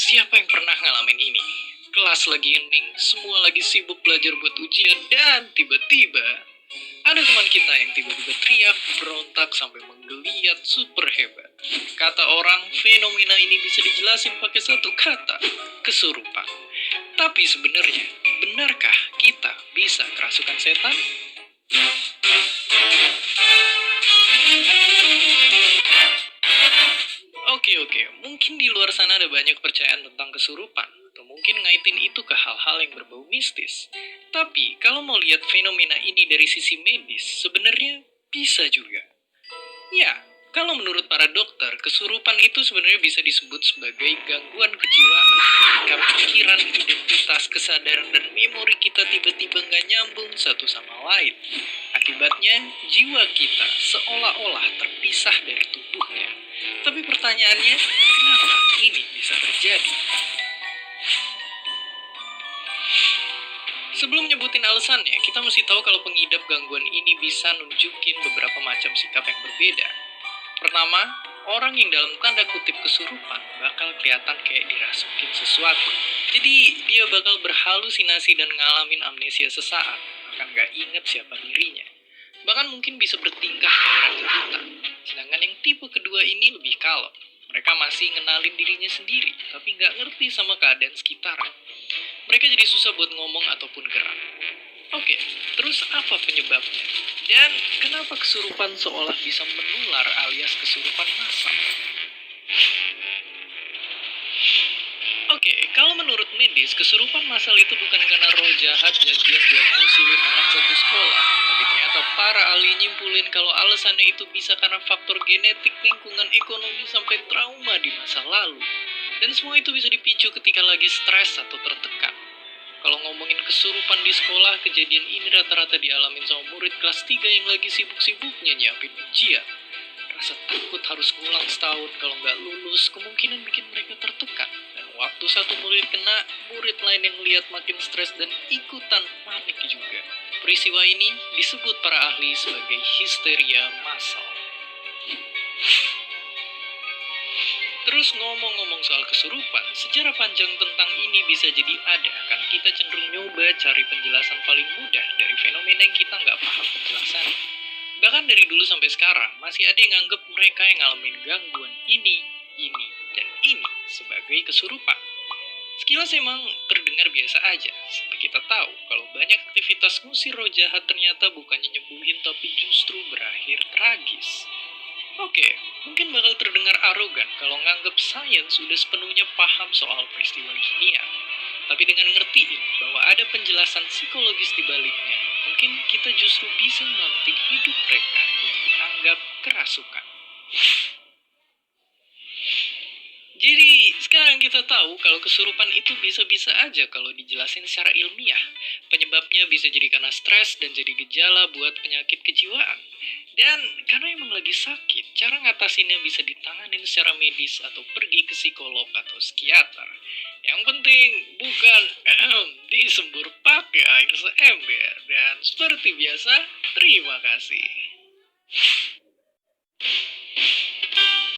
Siapa yang pernah ngalamin ini? Kelas lagi hening, semua lagi sibuk belajar buat ujian, dan tiba-tiba ada teman kita yang tiba-tiba teriak, berontak, sampai menggeliat super hebat. Kata orang, fenomena ini bisa dijelasin pakai satu kata, kesurupan. Tapi sebenarnya, benarkah kita bisa kerasukan setan? Oke, mungkin di luar sana ada banyak percayaan tentang kesurupan, atau mungkin ngaitin itu ke hal-hal yang berbau mistis. Tapi, kalau mau lihat fenomena ini dari sisi medis, sebenarnya bisa juga. Ya, kalau menurut para dokter, kesurupan itu sebenarnya bisa disebut sebagai gangguan kejiwaan. Sikap pikiran, identitas, kesadaran, dan memori kita tiba-tiba nggak nyambung satu sama lain. Akibatnya, jiwa kita seolah-olah terpisah dari tubuhnya. Tapi pertanyaannya, kenapa ini bisa terjadi? Sebelum nyebutin alasannya, kita mesti tahu kalau pengidap gangguan ini bisa nunjukin beberapa macam sikap yang berbeda. Pertama, orang yang dalam tanda kutip kesurupan bakal kelihatan kayak dirasukin sesuatu. Jadi, dia bakal berhalusinasi dan ngalamin amnesia sesaat, bahkan gak inget siapa dirinya. Bahkan mungkin bisa bertingkah kayak orang kebuta. Sedangkan yang tipe kedua ini lebih kalem. Mereka masih ngenalin dirinya sendiri, tapi gak ngerti sama keadaan sekitar. Mereka jadi susah buat ngomong ataupun gerak. Oke, terus apa penyebabnya? Dan kenapa kesurupan seolah bisa menular alias kesurupan massal? Oke, kalau menurut medis, kesurupan massal itu bukan karena roh jahat janjian buat ngusilin anak satu sekolah. Tapi ternyata para ahli nyimpulin kalau alasannya itu bisa karena faktor genetik, lingkungan, ekonomi, sampai trauma di masa lalu. Dan semua itu bisa dipicu ketika lagi stres atau tertekan. Kalau ngomongin kesurupan di sekolah, kejadian ini rata-rata dialamin sama murid kelas 3 yang lagi sibuk-sibuknya nyiapin ujian. Rasa takut harus ngulang setahun kalau nggak lulus kemungkinan bikin mereka tertekan. Dan waktu satu murid kena, murid lain yang lihat makin stres dan ikutan panik juga. Peristiwa ini disebut para ahli sebagai histeria massal. Terus ngomong-ngomong soal kesurupan, sejarah panjang tentang ini bisa jadi ada karena kita cenderung nyoba cari penjelasan paling mudah dari fenomena yang kita nggak paham penjelasannya. Bahkan dari dulu sampai sekarang, masih ada yang nganggep mereka yang ngalamin gangguan ini, dan ini sebagai kesurupan. Sekilas emang terdengar biasa aja, sampai kita tahu kalau banyak aktivitas ngusir roh jahat ternyata bukannya nyembuhin tapi justru berakhir tragis. Oke, mungkin bakal terdengar arogan kalau nganggep sains sudah sepenuhnya paham soal peristiwa dunia. Tapi dengan ngertiin bahwa ada penjelasan psikologis di baliknya, mungkin kita justru bisa melantik hidup mereka yang dianggap kerasukan. Jadi, sekarang kita tahu kalau kesurupan itu bisa-bisa aja kalau dijelasin secara ilmiah. Penyebabnya bisa jadi karena stres dan jadi gejala buat penyakit kejiwaan. Dan karena emang lagi sakit, cara ngatasinnya bisa ditanganin secara medis atau pergi ke psikolog atau psikiater. Yang penting bukan disembur pakai air seember. Dan seperti biasa, terima kasih.